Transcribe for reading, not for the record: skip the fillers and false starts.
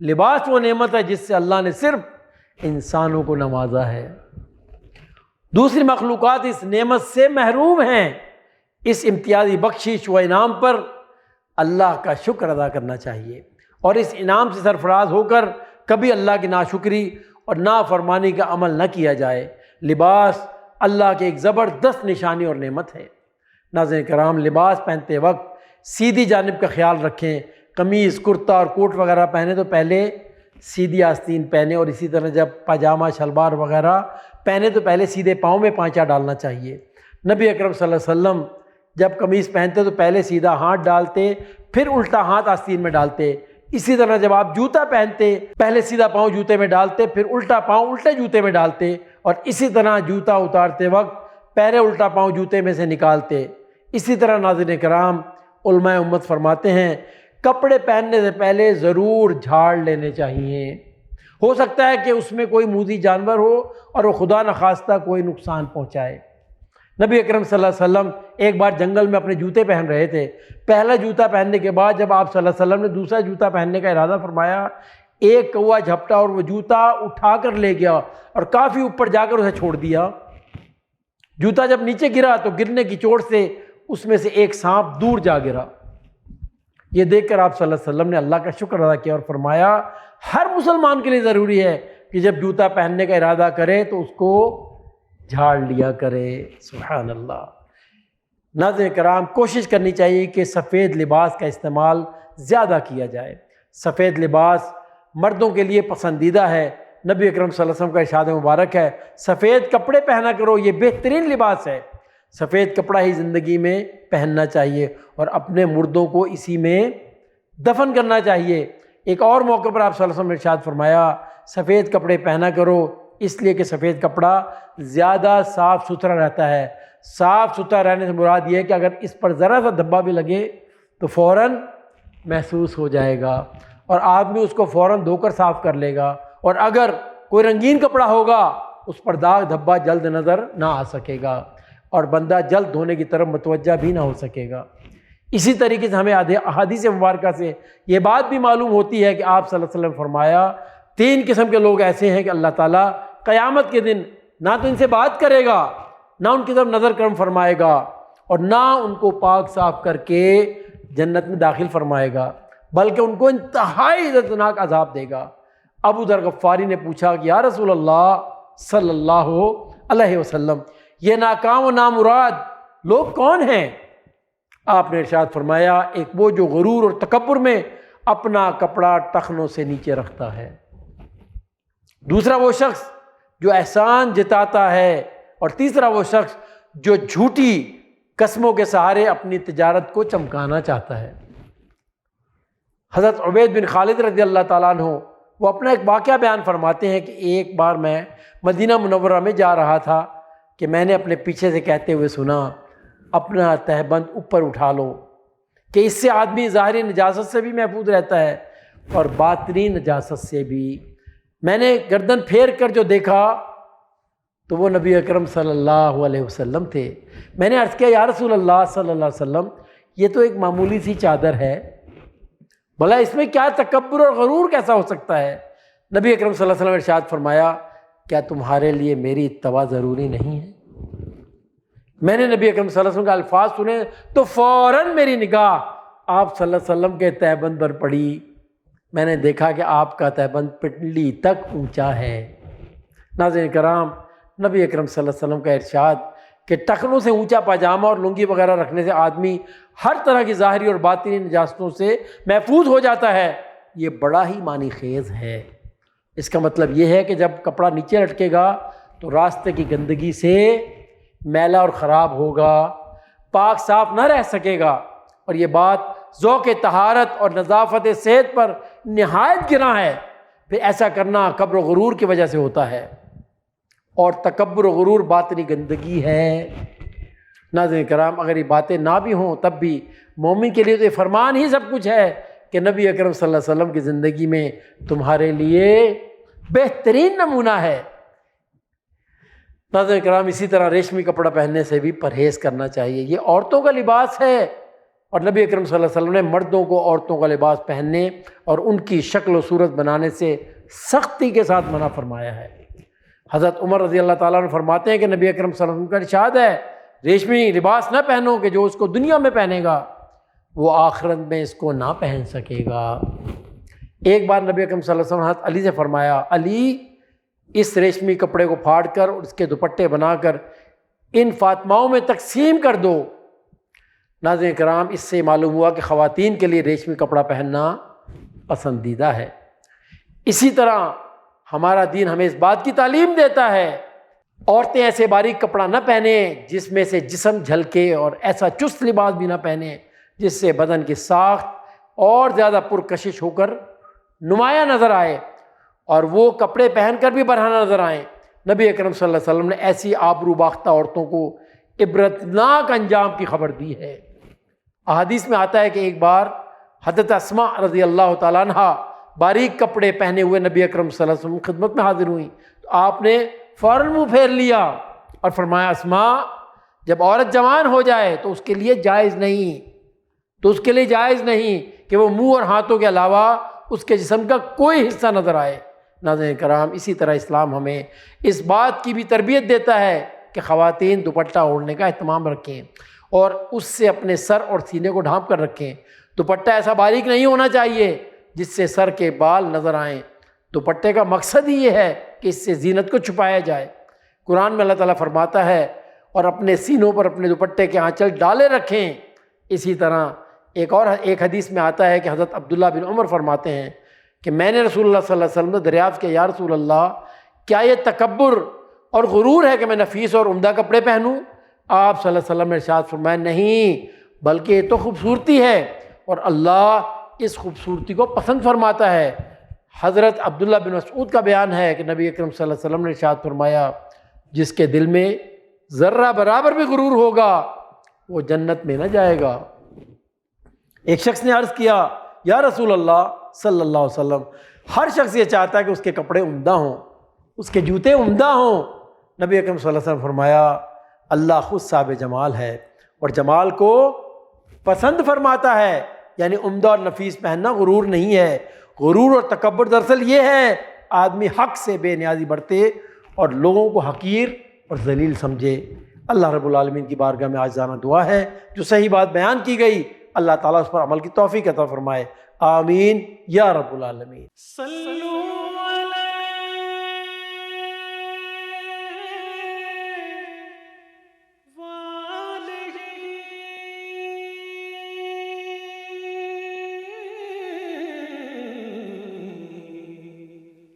لباس وہ نعمت ہے جس سے اللہ نے صرف انسانوں کو نوازا ہے، دوسری مخلوقات اس نعمت سے محروم ہیں۔ اس امتیازی بخشش و انعام پر اللہ کا شکر ادا کرنا چاہیے اور اس انعام سے سرفراز ہو کر کبھی اللہ کی ناشکری اور نافرمانی کا عمل نہ کیا جائے۔ لباس اللہ کی ایک زبردست نشانی اور نعمت ہے۔ ناظرین کرام، لباس پہنتے وقت سیدھی جانب کا خیال رکھیں۔ قمیض، کرتا اور کوٹ وغیرہ پہنے تو پہلے سیدھی آستین پہنے، اور اسی طرح جب پاجامہ شلوار وغیرہ پہنے تو پہلے سیدھے پاؤں میں پانچا ڈالنا چاہیے۔ نبی اکرم صلی اللہ علیہ وسلم جب قمیض پہنتے تو پہلے سیدھا ہاتھ ڈالتے، پھر الٹا ہاتھ آستین میں ڈالتے۔ اسی طرح جب آپ جوتا پہنتے پہلے سیدھا پاؤں جوتے میں ڈالتے، پھر الٹا پاؤں الٹے جوتے میں ڈالتے، اور اسی طرح جوتا اتارتے وقت پہلے الٹا پاؤں جوتے میں سے نکالتے۔ اسی طرح ناظرین کرام، علماء امت فرماتے ہیں کپڑے پہننے سے پہلے ضرور جھاڑ لینے چاہیے۔ ہو سکتا ہے کہ اس میں کوئی موذی جانور ہو اور وہ خدا نخواستہ کوئی نقصان پہنچائے۔ نبی اکرم صلی اللہ علیہ وسلم ایک بار جنگل میں اپنے جوتے پہن رہے تھے۔ پہلا جوتا پہننے کے بعد جب آپ صلی اللہ علیہ وسلم نے دوسرا جوتا پہننے کا ارادہ فرمایا، ایک کوا جھپٹا اور وہ جوتا اٹھا کر لے گیا اور کافی اوپر جا کر اسے چھوڑ دیا۔ جوتا جب نیچے گرا تو گرنے کی چوٹ سے اس میں سے ایک سانپ دور جا گرا۔ یہ دیکھ کر آپ صلی اللہ علیہ وسلم نے اللہ کا شکر ادا کیا اور فرمایا ہر مسلمان کے لیے ضروری ہے کہ جب جوتا پہننے کا ارادہ کرے تو اس کو جھاڑ لیا کرے۔ سبحان اللہ۔ ناظرین کرام، کوشش کرنی چاہیے کہ سفید لباس کا استعمال زیادہ کیا جائے۔ سفید لباس مردوں کے لیے پسندیدہ ہے۔ نبی اکرم صلی اللہ علیہ وسلم کا ارشاد مبارک ہے سفید کپڑے پہنا کرو، یہ بہترین لباس ہے۔ سفید کپڑا ہی زندگی میں پہننا چاہیے اور اپنے مردوں کو اسی میں دفن کرنا چاہیے۔ ایک اور موقع پر آپ صلی اللہ علیہ وسلم نے ارشاد فرمایا سفید کپڑے پہنا کرو، اس لیے کہ سفید کپڑا زیادہ صاف ستھرا رہتا ہے۔ صاف ستھرا رہنے سے مراد یہ ہے کہ اگر اس پر ذرا سا دھبا بھی لگے تو فوراً محسوس ہو جائے گا اور آدمی اس کو فوراً دھو کر صاف کر لے گا، اور اگر کوئی رنگین کپڑا ہوگا اس پر داغ دھبا جلد نظر نہ آ سکے گا اور بندہ جلد دھونے کی طرف متوجہ بھی نہ ہو سکے گا۔ اسی طریقے سے ہمیں احادیث مبارکہ سے یہ بات بھی معلوم ہوتی ہے کہ آپ صلی اللہ علیہ وسلم فرمایا 3 قسم کے لوگ ایسے ہیں کہ اللہ تعالیٰ قیامت کے دن نہ تو ان سے بات کرے گا، نہ ان کی طرف نظر کرم فرمائے گا، اور نہ ان کو پاک صاف کر کے جنت میں داخل فرمائے گا، بلکہ ان کو انتہائی دردناک عذاب دے گا۔ ابو ذر غفاری نے پوچھا کہ یا رسول اللہ صلی اللہ علیہ وسلم، یہ ناکام و نامراد لوگ کون ہیں؟ آپ نے ارشاد فرمایا ایک وہ جو غرور اور تکبر میں اپنا کپڑا ٹخنوں سے نیچے رکھتا ہے، دوسرا وہ شخص جو احسان جتاتا ہے، اور تیسرا وہ شخص جو جھوٹی قسموں کے سہارے اپنی تجارت کو چمکانا چاہتا ہے۔ حضرت عبید بن خالد رضی اللہ تعالیٰ عنہ وہ اپنا ایک واقعہ بیان فرماتے ہیں کہ ایک بار میں مدینہ منورہ میں جا رہا تھا کہ میں نے اپنے پیچھے سے کہتے ہوئے سنا اپنا تہبند اوپر اٹھا لو، کہ اس سے آدمی ظاہری نجاست سے بھی محفوظ رہتا ہے اور باطنی نجاست سے بھی۔ میں نے گردن پھیر کر جو دیکھا تو وہ نبی اکرم صلی اللہ علیہ وسلم تھے۔ میں نے عرض کیا یا رسول اللہ صلی اللہ علیہ وسلم، یہ تو ایک معمولی سی چادر ہے، بھلا اس میں کیا تکبر اور غرور کیسا ہو سکتا ہے؟ نبی اکرم صلی اللہ علیہ وسلم نے ارشاد فرمایا کیا تمہارے لیے میری اتباع ضروری نہیں ہے؟ میں نے نبی اکرم صلی اللہ علیہ وسلم کے الفاظ سنے تو فوراً میری نگاہ آپ صلی اللہ علیہ وسلم کے تہبند پر پڑی۔ میں نے دیکھا کہ آپ کا تہبند پنڈلی تک اونچا ہے۔ ناظرین کرام، نبی اکرم صلی اللہ علیہ وسلم کا ارشاد کہ ٹخنوں سے اونچا پاجامہ اور لنگی وغیرہ رکھنے سے آدمی ہر طرح کی ظاہری اور باطنی نجاستوں سے محفوظ ہو جاتا ہے، یہ بڑا ہی معنی خیز ہے۔ اس کا مطلب یہ ہے کہ جب کپڑا نیچے لٹکے گا تو راستے کی گندگی سے میلا اور خراب ہوگا، پاک صاف نہ رہ سکے گا، اور یہ بات ذوق طہارت اور نظافت صحت پر نہایت گراں ہے۔ پھر ایسا کرنا کبر و غرور کی وجہ سے ہوتا ہے، اور تکبر و غرور باطنی گندگی ہے۔ ناظرین کرام، اگر یہ باتیں نہ بھی ہوں تب بھی مومن کے لیے تو یہ فرمان ہی سب کچھ ہے کہ نبی اکرم صلی اللہ علیہ وسلم کی زندگی میں تمہارے لیے بہترین نمونہ ہے۔ ناظرین کرام، اسی طرح ریشمی کپڑا پہننے سے بھی پرہیز کرنا چاہیے۔ یہ عورتوں کا لباس ہے اور نبی اکرم صلی اللہ علیہ وسلم نے مردوں کو عورتوں کا لباس پہننے اور ان کی شکل و صورت بنانے سے سختی کے ساتھ منع فرمایا ہے۔ حضرت عمر رضی اللہ تعالیٰ عنہ فرماتے ہیں کہ نبی اکرم صلی اللہ علیہ وسلم کا ارشاد ہے، ریشمی لباس نہ پہنو کہ جو اس کو دنیا میں پہنے گا وہ آخرت میں اس کو نہ پہن سکے گا۔ ایک بار نبی اکرم صلی اللہ علیہ وسلم حضرت علی سے فرمایا، علی اس ریشمی کپڑے کو پھاڑ کر اور اس کے دوپٹے بنا کر ان فاطماؤں میں تقسیم کر دو۔ ناظرین کرام، اس سے معلوم ہوا کہ خواتین کے لیے ریشمی کپڑا پہننا پسندیدہ ہے۔ اسی طرح ہمارا دین ہمیں اس بات کی تعلیم دیتا ہے عورتیں ایسے باریک کپڑا نہ پہنیں جس میں سے جسم جھلکے، اور ایسا چست لباس بھی نہ پہنیں جس سے بدن کی ساخت اور زیادہ پرکشش ہو کر نمایاں نظر آئے اور وہ کپڑے پہن کر بھی برہنہ نظر آئیں۔ نبی اکرم صلی اللہ علیہ وسلم نے ایسی آبرو باختہ عورتوں کو عبرتناک انجام کی خبر دی ہے۔ احادیث میں آتا ہے کہ ایک بار حضرت اسماء رضی اللہ تعالیٰ عنہ باریک کپڑے پہنے ہوئے نبی اکرم صلی اللہ علیہ وسلم کی خدمت میں حاضر ہوئیں تو آپ نے فوراً منہ پھیر لیا اور فرمایا، اسماء جب عورت جوان ہو جائے تو اس کے لیے جائز نہیں کہ وہ منہ اور ہاتھوں کے علاوہ اس کے جسم کا کوئی حصہ نظر آئے۔ ناظرین کرام، اسی طرح اسلام ہمیں اس بات کی بھی تربیت دیتا ہے کہ خواتین دوپٹہ اوڑھنے کا اہتمام رکھیں اور اس سے اپنے سر اور سینے کو ڈھانپ کر رکھیں۔ دوپٹہ ایسا باریک نہیں ہونا چاہیے جس سے سر کے بال نظر آئیں۔ دوپٹے کا مقصد ہی یہ ہے کہ اس سے زینت کو چھپایا جائے۔ قرآن میں اللہ تعالیٰ فرماتا ہے، اور اپنے سینوں پر اپنے دوپٹے کے آنچل ڈالے رکھیں۔ اسی طرح ایک حدیث میں آتا ہے کہ حضرت عبداللہ بن عمر فرماتے ہیں کہ میں نے رسول اللہ صلی اللہ علیہ وسلم سے دریافت کیا، یا رسول اللہ کیا یہ تکبر اور غرور ہے کہ میں نفیس اور عمدہ کپڑے پہنوں؟ آپ صلی اللہ علیہ وسلم نے ارشاد فرمایا، نہیں بلکہ یہ تو خوبصورتی ہے اور اللہ اس خوبصورتی کو پسند فرماتا ہے۔ حضرت عبداللہ بن مسعود کا بیان ہے کہ نبی اکرم صلی اللہ علیہ وسلم نے ارشاد فرمایا، جس کے دل میں ذرہ برابر بھی غرور ہوگا وہ جنت میں نہ جائے گا۔ ایک شخص نے عرض کیا، یا رسول اللہ صلی اللہ علیہ وسلم، ہر شخص یہ چاہتا ہے کہ اس کے کپڑے عمدہ ہوں، اس کے جوتے عمدہ ہوں۔ نبی اکرم صلی اللہ علیہ وسلم فرمایا، اللہ خود صاحب جمال ہے اور جمال کو پسند فرماتا ہے، یعنی عمدہ اور نفیس پہننا غرور نہیں ہے۔ غرور اور تکبر دراصل یہ ہے آدمی حق سے بے نیازی برتے اور لوگوں کو حقیر اور ذلیل سمجھے۔ اللہ رب العالمین کی بارگاہ میں عاجزانہ دعا ہے، جو صحیح بات بیان کی گئی اللہ تعالیٰ اس پر عمل کی توفیق عطا فرمائے، آمین یا رب العالمین۔